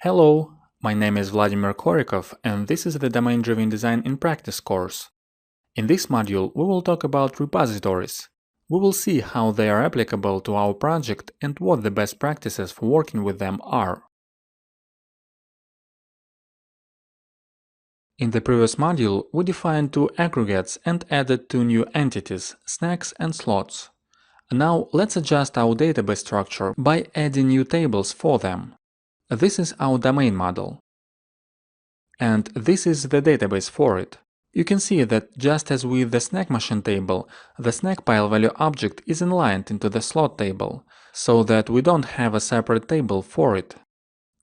Hello, my name is Vladimir Korikov, and this is the Domain-Driven Design in Practice course. In this module, we will talk about repositories. We will see how they are applicable to our project and what the best practices for working with them are. In the previous module, we defined two aggregates and added two new entities, snacks and slots. Now let's adjust our database structure by adding new tables for them. This is our domain model. And this is the database for it. You can see that just as with the snack machine table, the snack pile value object is inlined into the slot table, so that we don't have a separate table for it.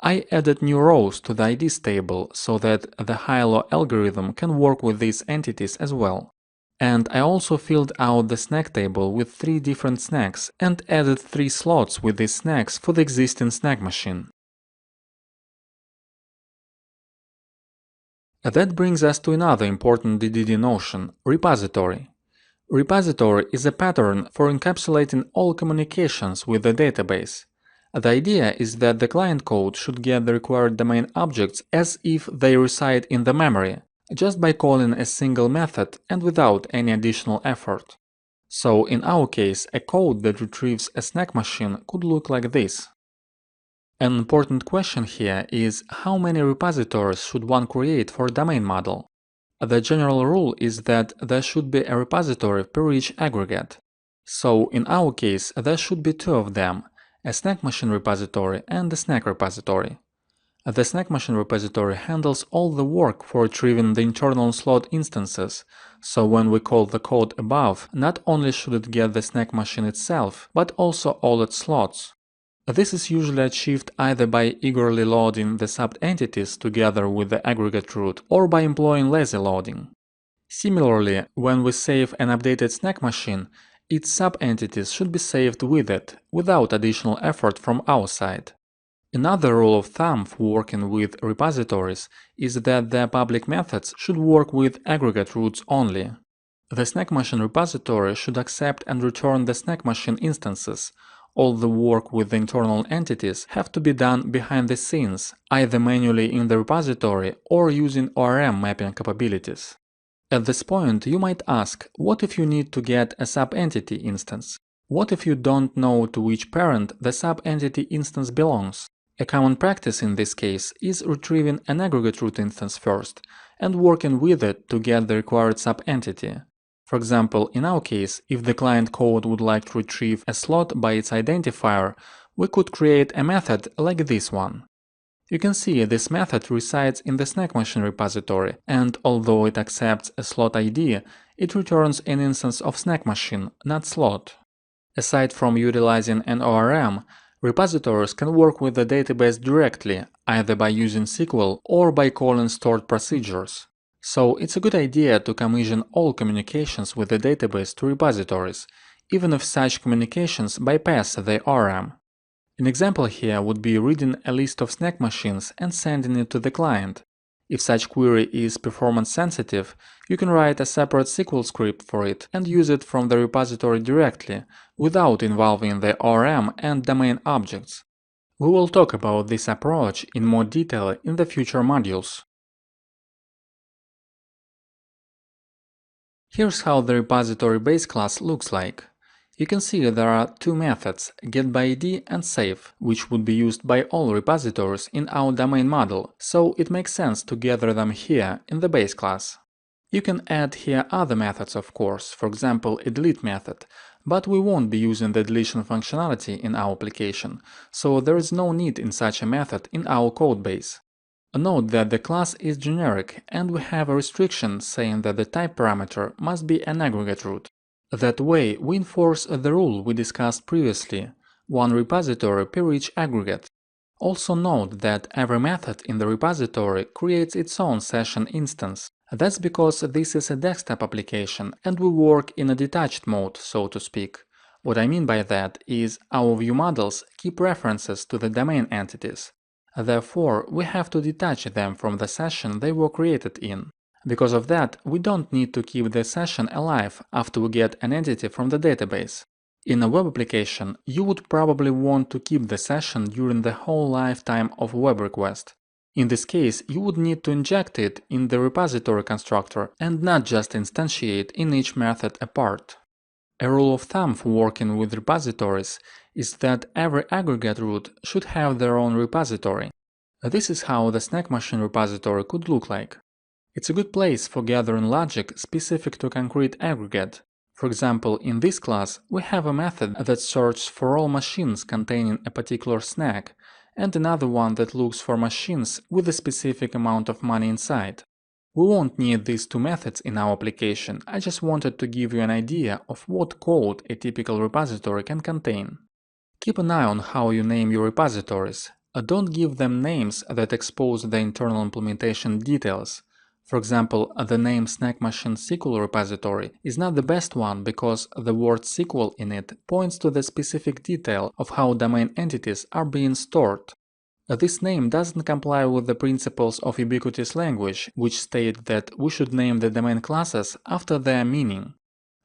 I added new rows to the IDs table so that the high-low algorithm can work with these entities as well. And I also filled out the snack table with 3 different snacks and added 3 slots with these snacks for the existing snack machine. That brings us to another important DDD notion – repository. Repository is a pattern for encapsulating all communications with the database. The idea is that the client code should get the required domain objects as if they reside in the memory, just by calling a single method and without any additional effort. So in our case, a code that retrieves a snack machine could look like this. An important question here is how many repositories should one create for a domain model? The general rule is that there should be a repository per each aggregate. So in our case, there should be 2 of them, a snack machine repository and a snack repository. The snack machine repository handles all the work for retrieving the internal slot instances, so when we call the code above, not only should it get the snack machine itself, but also all its slots. This is usually achieved either by eagerly loading the sub-entities together with the aggregate root or by employing lazy loading. Similarly, when we save an updated snack machine, its sub-entities should be saved with it, without additional effort from our side. Another rule of thumb for working with repositories is that their public methods should work with aggregate roots only. The snack machine repository should accept and return the snack machine instances. All the work with the internal entities have to be done behind the scenes, either manually in the repository or using ORM mapping capabilities. At this point, you might ask, what if you need to get a sub-entity instance? What if you don't know to which parent the sub-entity instance belongs? A common practice in this case is retrieving an aggregate root instance first and working with it to get the required sub-entity. For example, in our case, if the client code would like to retrieve a slot by its identifier, we could create a method like this one. You can see this method resides in the snack machine repository, and although it accepts a slot ID, it returns an instance of snack machine, not slot. Aside from utilizing an ORM, repositories can work with the database directly, either by using SQL or by calling stored procedures. So it's a good idea to commission all communications with the database to repositories, even if such communications bypass the ORM. An example here would be reading a list of snack machines and sending it to the client. If such query is performance sensitive, you can write a separate SQL script for it and use it from the repository directly, without involving the ORM and domain objects. We will talk about this approach in more detail in the future modules. Here's how the repository base class looks like. You can see there are 2 methods, getById and save, which would be used by all repositories in our domain model, so it makes sense to gather them here in the base class. You can add here other methods, of course, for example a delete method, but we won't be using the deletion functionality in our application, so there is no need in such a method in our codebase. Note that the class is generic and we have a restriction saying that the type parameter must be an aggregate root. That way, we enforce the rule we discussed previously, one repository per each aggregate. Also note that every method in the repository creates its own session instance. That's because this is a desktop application and we work in a detached mode, so to speak. What I mean by that is our view models keep references to the domain entities. Therefore, we have to detach them from the session they were created in. Because of that, we don't need to keep the session alive after we get an entity from the database. In a web application, you would probably want to keep the session during the whole lifetime of a web request. In this case, you would need to inject it in the repository constructor and not just instantiate in each method apart. A rule of thumb for working with repositories is that every aggregate root should have their own repository. This is how the Snack Machine repository could look like. It's a good place for gathering logic specific to a concrete aggregate. For example, in this class, we have a method that searches for all machines containing a particular snack, and another one that looks for machines with a specific amount of money inside. We won't need these two methods in our application, I just wanted to give you an idea of what code a typical repository can contain. Keep an eye on how you name your repositories. Don't give them names that expose the internal implementation details. For example, the name Snack Machine SQL repository is not the best one because the word SQL in it points to the specific detail of how domain entities are being stored. This name doesn't comply with the principles of ubiquitous language, which state that we should name the domain classes after their meaning.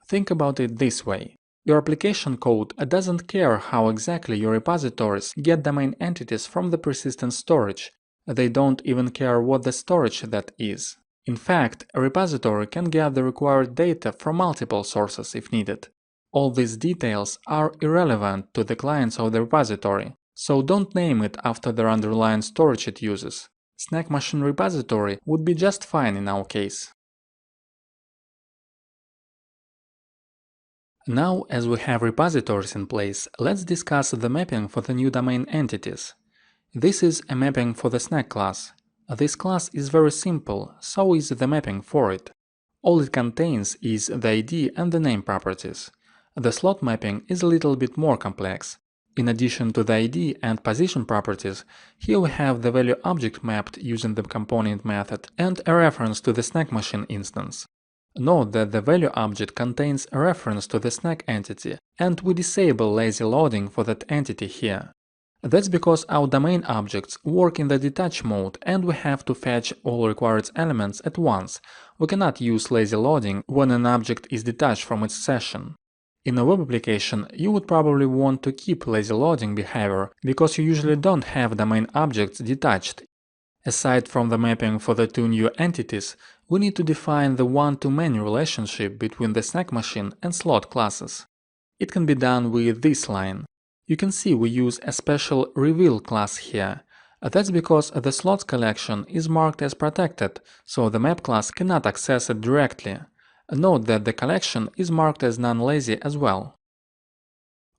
Think about it this way. Your application code doesn't care how exactly your repositories get domain entities from the persistent storage. They don't even care what the storage that is. In fact, a repository can get the required data from multiple sources if needed. All these details are irrelevant to the clients of the repository, so don't name it after the underlying storage it uses. Snack Machine repository would be just fine in our case. Now, as we have repositories in place, let's discuss the mapping for the new domain entities. This is a mapping for the Snack class. This class is very simple, so is the mapping for it. All it contains is the ID and the name properties. The slot mapping is a little bit more complex. In addition to the ID and position properties, here we have the value object mapped using the component method and a reference to the Snack Machine instance. Note that the value object contains a reference to the Snack entity, and we disable lazy loading for that entity here. That's because our domain objects work in the detach mode and we have to fetch all required elements at once. We cannot use lazy loading when an object is detached from its session. In a web application, you would probably want to keep lazy loading behavior because you usually don't have domain objects detached. Aside from the mapping for the two new entities, we need to define the one-to-many relationship between the Snack Machine and slot classes. It can be done with this line. You can see we use a special reveal class here. That's because the slots collection is marked as protected, so the map class cannot access it directly. Note that the collection is marked as non-lazy as well.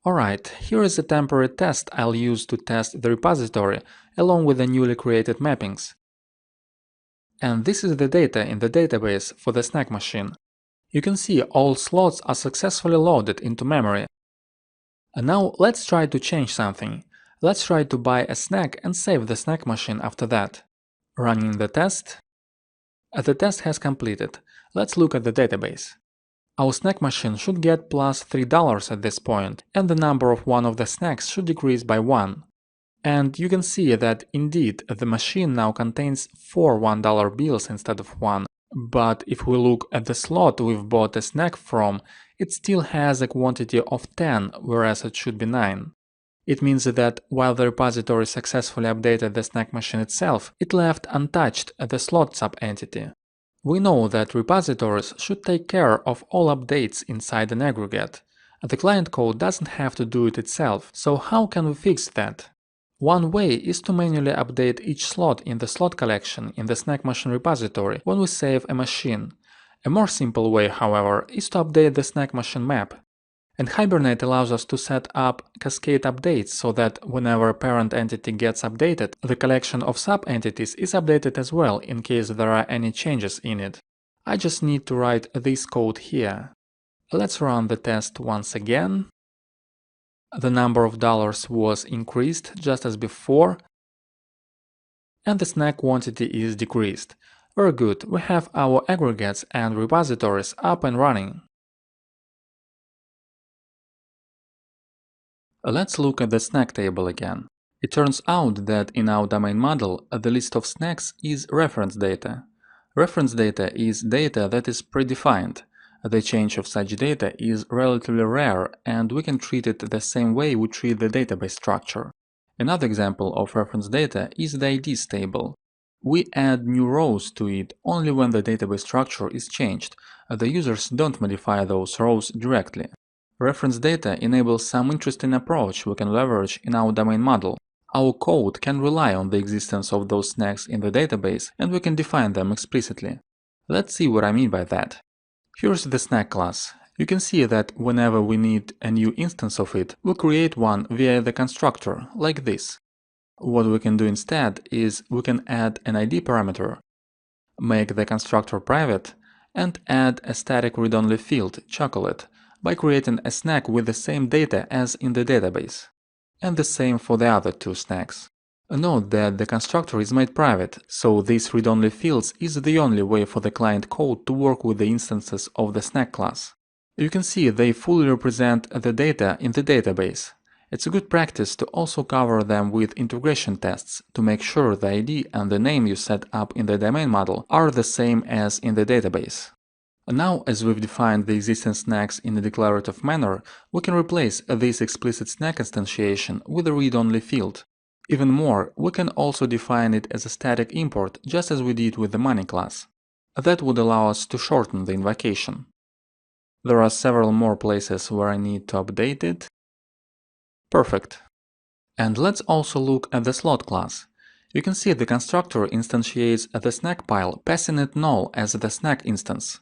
Alright, here is a temporary test I'll use to test the repository along with the newly created mappings. And this is the data in the database for the Snack Machine. You can see all slots are successfully loaded into memory. And now let's try to change something. Let's try to buy a snack and save the Snack Machine after that. Running the test. The test has completed. Let's look at the database. Our Snack Machine should get plus $3 at this point, and the number of one of the snacks should decrease by 1. And you can see that indeed the machine now contains 4 $1 bills instead of 1. But if we look at the slot we've bought a snack from, it still has a quantity of 10, whereas it should be 9. It means that while the repository successfully updated the Snack Machine itself, it left untouched the slot subentity. We know that repositories should take care of all updates inside an aggregate. The client code doesn't have to do it itself, so how can we fix that? One way is to manually update each slot in the slot collection in the Snack Machine repository when we save a machine. A more simple way, however, is to update the Snack Machine map. And Hibernate allows us to set up cascade updates so that whenever a parent entity gets updated, the collection of sub-entities is updated as well in case there are any changes in it. I just need to write this code here. Let's run the test once again. The number of dollars was increased just as before, and the snack quantity is decreased. Very good, we have our aggregates and repositories up and running. Let's look at the snack table again. It turns out that in our domain model, the list of snacks is reference data. Reference data is data that is predefined. The change of such data is relatively rare, and we can treat it the same way we treat the database structure. Another example of reference data is the IDs table. We add new rows to it only when the database structure is changed. The users don't modify those rows directly. Reference data enables some interesting approach we can leverage in our domain model. Our code can rely on the existence of those snacks in the database, and we can define them explicitly. Let's see what I mean by that. Here's the snack class. You can see that whenever we need a new instance of it, we create one via the constructor, like this. What we can do instead is we can add an ID parameter, make the constructor private, and add a static read-only field, chocolate, by creating a snack with the same data as in the database. And the same for the other two snacks. Note that the constructor is made private, so this read-only fields is the only way for the client code to work with the instances of the snack class. You can see they fully represent the data in the database. It's a good practice to also cover them with integration tests to make sure the ID and the name you set up in the domain model are the same as in the database. Now, as we've defined the existing snacks in a declarative manner, we can replace this explicit snack instantiation with a read-only field. Even more, we can also define it as a static import, just as we did with the money class. That would allow us to shorten the invocation. There are several more places where I need to update it. Perfect. And let's also look at the slot class. You can see the constructor instantiates the snack pile, passing it null as the snack instance.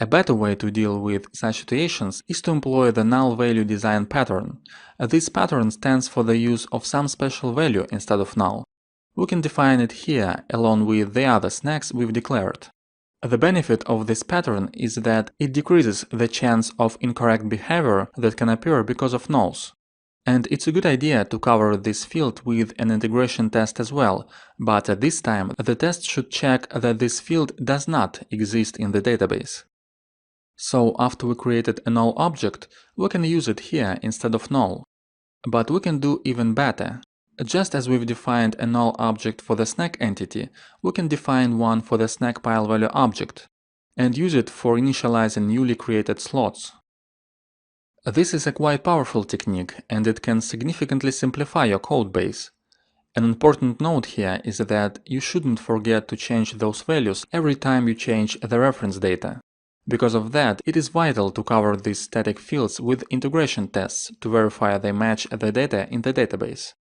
A better way to deal with such situations is to employ the null value design pattern. This pattern stands for the use of some special value instead of null. We can define it here along with the other snacks we've declared. The benefit of this pattern is that it decreases the chance of incorrect behavior that can appear because of nulls. And it's a good idea to cover this field with an integration test as well, but at this time the test should check that this field does not exist in the database. So after we created a null object, we can use it here instead of null. But we can do even better. Just as we've defined a null object for the snack entity, we can define one for the snack pile value object and use it for initializing newly created slots. This is a quite powerful technique, and it can significantly simplify your code base. An important note here is that you shouldn't forget to change those values every time you change the reference data. Because of that, it is vital to cover these static fields with integration tests to verify they match the data in the database.